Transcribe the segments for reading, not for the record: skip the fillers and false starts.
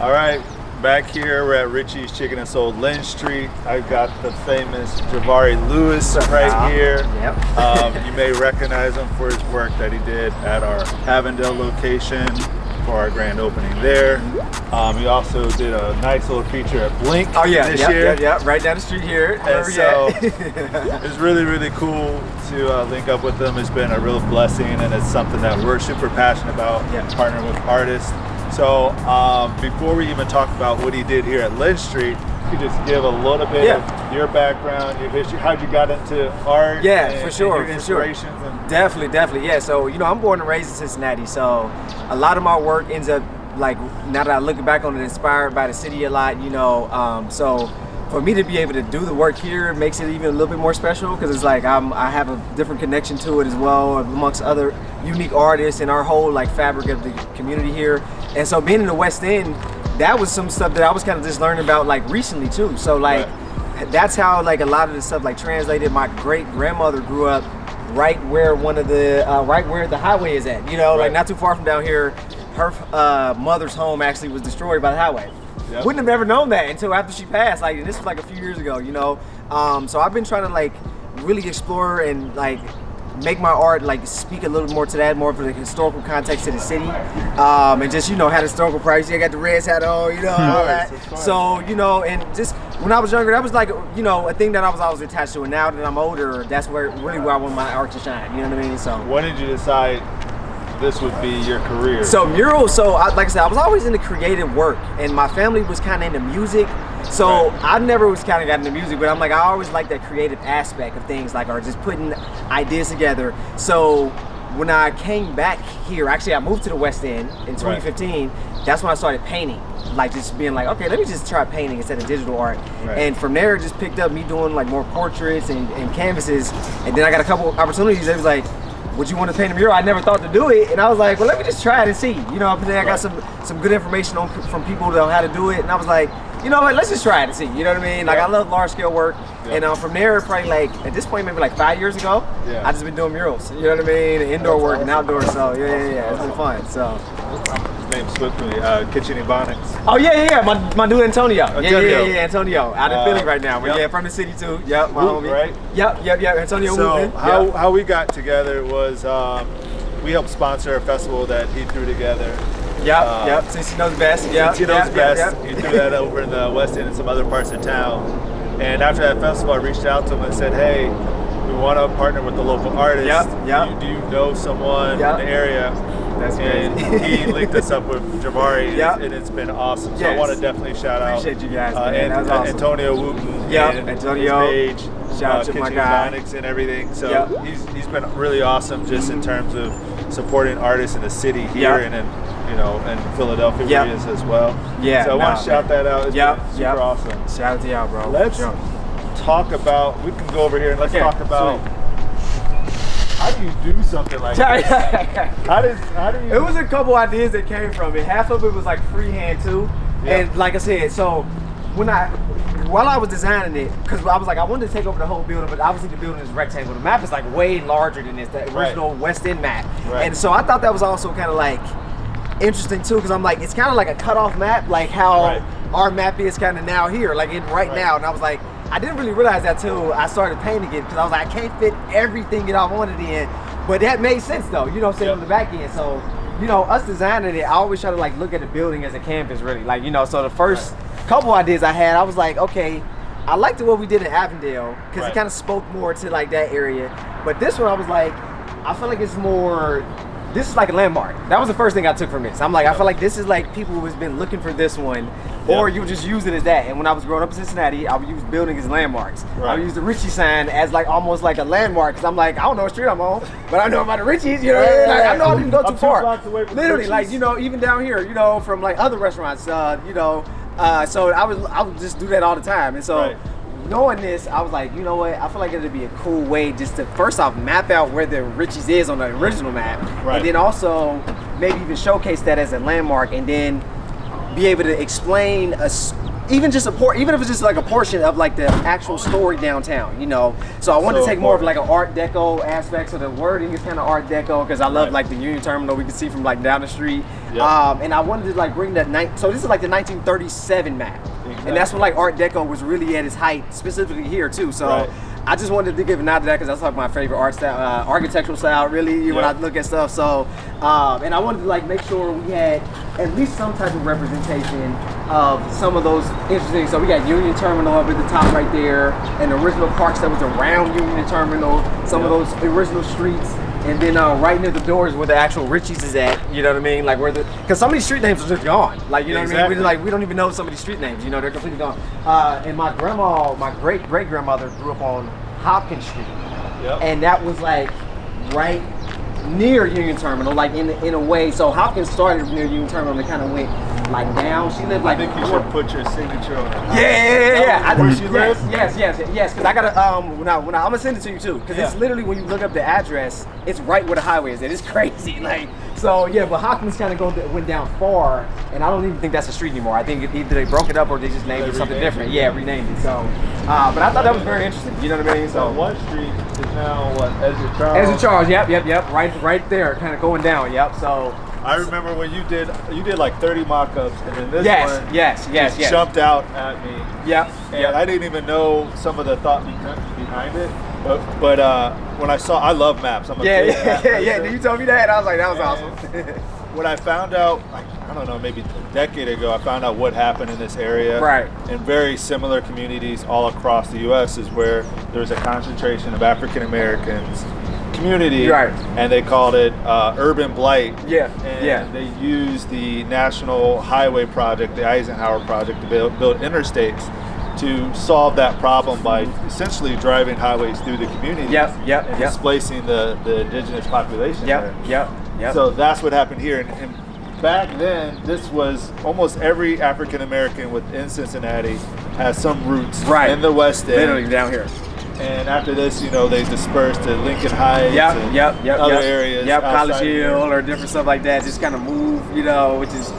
All right, back here we're at Richie's Chicken and Soul, Linn Street. I've got the famous Javari Lewis right here. Yep. You may recognize him for his work that he did at our Avondale location for our grand opening there. He also did a nice little feature at Blink this year. Yeah, right down the street here. And so it's really, really cool to link up with them. It's been a real blessing, and it's something that we're super passionate about, partnering with artists. So before we even talk about what he did here at Linn Street, you could just give a little bit of your background, your history, how'd you got into art? For sure. Definitely. Yeah, so, I'm born and raised in Cincinnati, so a lot of my work ends up, like, now that I look back on it, inspired by the city a lot, so for me to be able to do the work here makes it even a little bit more special, because it's like I have a different connection to it as well, amongst other unique artists and our whole like fabric of the community here. And so being in the West End, that was some stuff that I was kind of just learning about like recently too. So like that's how like a lot of the stuff like translated. My great grandmother grew up right where right where the highway is at, like not too far from down here. Her mother's home actually was destroyed by the highway. Wouldn't have ever known that until after she passed. Like, this was like a few years ago, So I've been trying to like really explore and like make my art like speak a little more to that, more of the historical context of the city, and just had historical prices. I got the Reds hat on, all that. So and just when I was younger, that was like a thing that I was always attached to. And now that I'm older, that's where I want my art to shine. You know what I mean? So when did you decide this would be your career? So Mural, like I said, I was always into creative work, and my family was kind of into music. So I never was kind of got into music, but I'm like, I always like that creative aspect of things, like, or just putting ideas together. So when I came back here, actually I moved to the West End in 2015, that's when I started painting. Like just being like, okay, let me just try painting instead of digital art. And from there, it just picked up me doing like more portraits and canvases. And then I got a couple opportunities. It was like, would you want to paint a mural? I never thought to do it, and I was like, well, let me just try it and see. But then I got some good information from people on how to do it, and I was like, you know what, let's just try it and see. You know what I mean? Like I love large scale work, and from there, probably like at this point, maybe like 5 years ago, I just been doing murals. You know what I mean? Indoor work and outdoor. So yeah, it's been fun. So. His name's Swiftly, Kitchen Ebonics. Oh yeah, my dude Antonio. Yeah, Antonio, out in Philly right now. But from the city too. Yep, my homie. Right? Yep. Antonio. So how we got together was we helped sponsor a festival that he threw together. Yep. Since he knows best. Since he knows best. He threw that over in the West End and some other parts of town. And after that festival, I reached out to him and said, hey, we want to partner with the local artist. Do you know someone in the area? That's and he linked us up with Javari, and it's been awesome. So I want to definitely shout out. Appreciate you guys, man. That was awesome. Antonio Wooten, Antonio, his page, shout out to my guy, Ebonics and everything. So he's been really awesome just in terms of supporting artists in the city here and in in Philadelphia where he is as well. So I want to shout that out. It's been super awesome. Shout out to y'all, bro. Let's talk about. We can go over here and let's talk about. Sweet. How do you do something like this? How do you? It was a couple ideas that came from it. Half of it was like freehand too, and like I said, so while I was designing it, because I was like, I wanted to take over the whole building, but obviously the building is rectangle. The map is like way larger than this, the original West End map, and so I thought that was also kind of like interesting too, because I'm like, it's kind of like a cutoff map, like how our map is kind of now here, like now, and I was like. I didn't really realize that till I started painting it, because I was like, I can't fit everything that I wanted in, but that made sense though, on the back end. So, us designing it, I always try to like look at the building as a canvas, really. Like, so the first couple ideas I had, I was like, okay, I liked what we did in Avondale, because it kind of spoke more to like that area. But this one, I was like, I feel like it's more. This is like a landmark. That was the first thing I took from this. I'm like, I feel like this is like people who has been looking for this one, or you just use it as that. And when I was growing up in Cincinnati, I would use buildings as landmarks. I would use the Richie sign as like almost like a landmark, because I'm like, I don't know what street I'm on, but I know about the Richie's. Like, I know I didn't go too far. Literally, like even down here, from like other restaurants, so I would just do that all the time. And so. Knowing this, I was like, you know what? I feel like it'd be a cool way just to first off map out where the Richie's is on the original map, and then also maybe even showcase that as a landmark, and then be able to explain even if it's just like a portion of like the actual story downtown, So I wanted to take more of like an Art Deco aspect, so the wording is kind of Art Deco, because I love like the Union Terminal we can see from like down the street. Yep. And I wanted to like bring that so this is like the 1937 map. Exactly. And that's when like Art Deco was really at its height, specifically here too. So right. I just wanted to give a nod to that because that's like my favorite art style, architectural style, really, when I look at stuff. So, and I wanted to like make sure we had at least some type of representation of some of those interesting. So we got Union Terminal up at the top right there, and the original parks that was around Union Terminal, some of those original streets. And then right near the doors where the actual Richie's is at, you know what I mean? Like because some of these street names are just gone. Like, you know what I mean? We don't even know some of these street names, you know, they're completely gone. And my great-great-grandmother grew up on Hopkins Street. Yep. And that was like right near Union Terminal, like in a way. So Hopkins started near Union Terminal and kind of went like down. She lived like. I think you should put your signature on it. Yeah. Where she lives? Yes. Because I gotta when I I'm gonna send it to you too. Because it's literally when you look up the address, it's right where the highway is. It's crazy. Like so, yeah. But Hopkins kind of went down far, and I don't even think that's a street anymore. I think either they broke it up or they just named it something different. Yeah, renamed it. So, but I thought that was very interesting. You know what I mean? So one street is now what? Ezra Charles. Ezra Charles. Yep. Right there, kind of going down. Yep. So. I remember when you did like 30 mock-ups, and then this one yes. jumped out at me. Yep. And I didn't even know some of the thought behind it. But when I love maps. I'm a big map person. You told me that, I was like, that was awesome. When I found out, like, I don't know, maybe a decade ago, I found out what happened in this area. Right. And very similar communities all across the U.S. is where there's a concentration of African Americans community, right? And they called it urban blight. And they used the National Highway Project, the Eisenhower Project, to build interstates to solve that problem by essentially driving highways through the community. And displacing the indigenous population. Yep. So that's what happened here. And back then, this was almost every African American within Cincinnati has some roots in the West End. Literally down here. And after this, you know, they dispersed to Lincoln Heights and other areas. College Hill or different stuff like that. Just kind of move, you know, which is,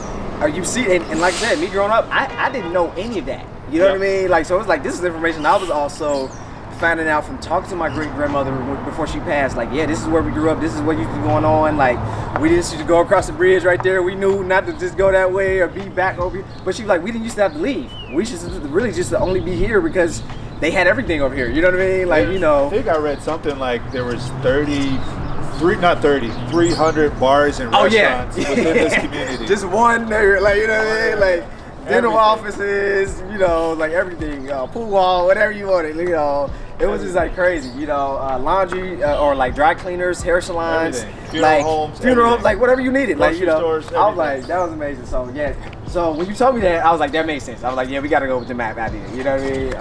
you see, and like I said, me growing up, I didn't know any of that. You know what I mean? Like, so it's like, this is information I was also finding out from talking to my great-grandmother before she passed. Like, yeah, this is where we grew up. This is what used to be going on. Like, we didn't used to go across the bridge right there. We knew not to just go that way or be back over here. But she was like, we didn't used to have to leave. We should really just to only be here because they had everything over here. You know what I mean? Like, you know. I think I read something like there was 300 bars and restaurants within this community. Just one there, like, you know what I mean? Like, dental offices, you know, like everything, pool wall, whatever you wanted, you know. It was just like crazy, you know, laundry or like dry cleaners, hair salons, funeral homes, like whatever you needed, like, you know. Stores, I was like, that was amazing. So yeah, so when you told me that, I was like, that makes sense. I was like, yeah, we got to go with the map idea. You know what I mean?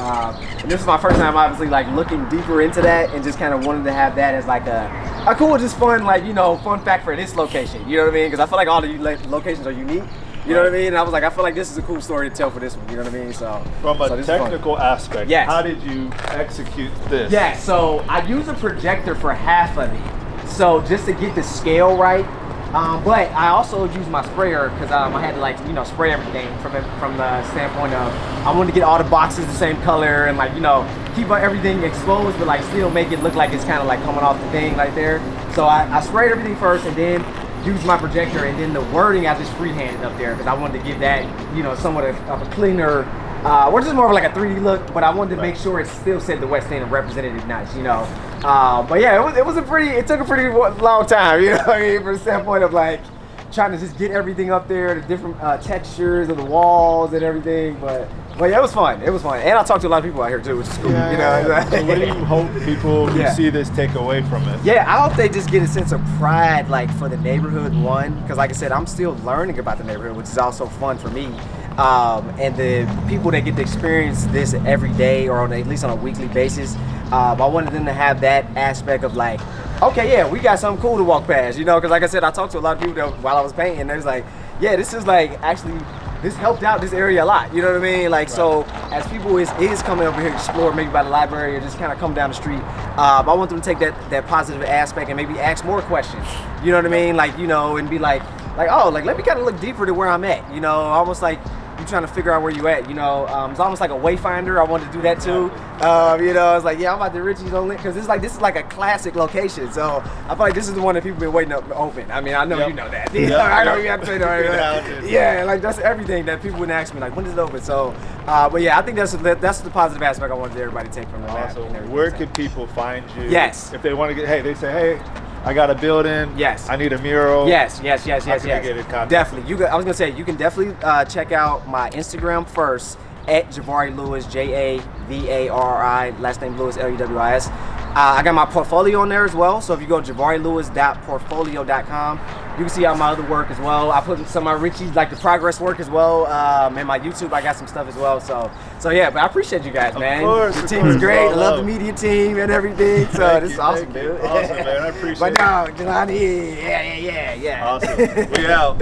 And this is my first time, obviously, like looking deeper into that and just kind of wanted to have that as like a cool, just fun, like, you know, fun fact for this location. You know what I mean? Because I feel like all the locations are unique. You know what I mean? And I was like, I feel like this is a cool story to tell for this one. You know what I mean? So from a technical aspect, how did you execute this? Yeah, so I used a projector for half of it, so just to get the scale right. But I also used my sprayer because I had to, like, you know, spray everything from the standpoint of I wanted to get all the boxes the same color and, like, you know, keep everything exposed but like still make it look like it's kind of like coming off the thing right there. So I sprayed everything first and then used my projector, and then the wording I just freehanded up there because I wanted to give that, you know, somewhat of a cleaner, which is more of like a 3D look, but I wanted to make sure it still said the West End and represented it nice, you know. But yeah, it took a pretty long time, you know what I mean, from the standpoint of like trying to just get everything up there, the different textures of the walls and everything, but yeah, it was fun. And I talked to a lot of people out here too, which is cool. You know. So what do you hope people who see this take away from it? Yeah, I hope they just get a sense of pride, like, for the neighborhood, one, because like I said, I'm still learning about the neighborhood, which is also fun for me. And the people that get to experience this every day or at least on a weekly basis, I wanted them to have that aspect of like, okay, yeah, we got something cool to walk past, you know, because like I said, I talked to a lot of people that, while I was painting, and they was like, yeah, this is like actually. This helped out this area a lot, you know what I mean? Like, so as people is coming over here to explore, maybe by the library or just kind of come down the street, I want them to take that positive aspect and maybe ask more questions, you know what I mean? Like, you know, and be like, oh, like, let me kind of look deeper to where I'm at, you know, almost like you're trying to figure out where you at. You know, it's almost like a wayfinder. I wanted to do that too. You know, it's like, yeah, I'm about to Richie's on Linn, because it's like, this is like a classic location. So I feel like this is the one that people been waiting to open. I mean, I know you know that. I know you have to say that. Yeah, like that's everything that people would ask me, like, when does it open? So, but yeah, I think that's the positive aspect I wanted everybody to take from the map. Where could people find you? Yes. If they want to get, hey, they say, hey, I got a building. Yes. I need a mural. Yes. Definitely. I was gonna say, you can definitely check out my Instagram first at Javari Lewis, Javari, last name Lewis, Lewis. I got my portfolio on there as well. So if you go to javarilewis.portfolio.com, you can see all my other work as well. I put some of my Richie's, like the progress work as well. And my YouTube, I got some stuff as well. So yeah, but I appreciate you guys, man. Of course, the team is great. I love the media team and everything. So this is awesome, dude. Awesome, man. I appreciate it. My dog, Jelani. Yeah. Awesome. We out.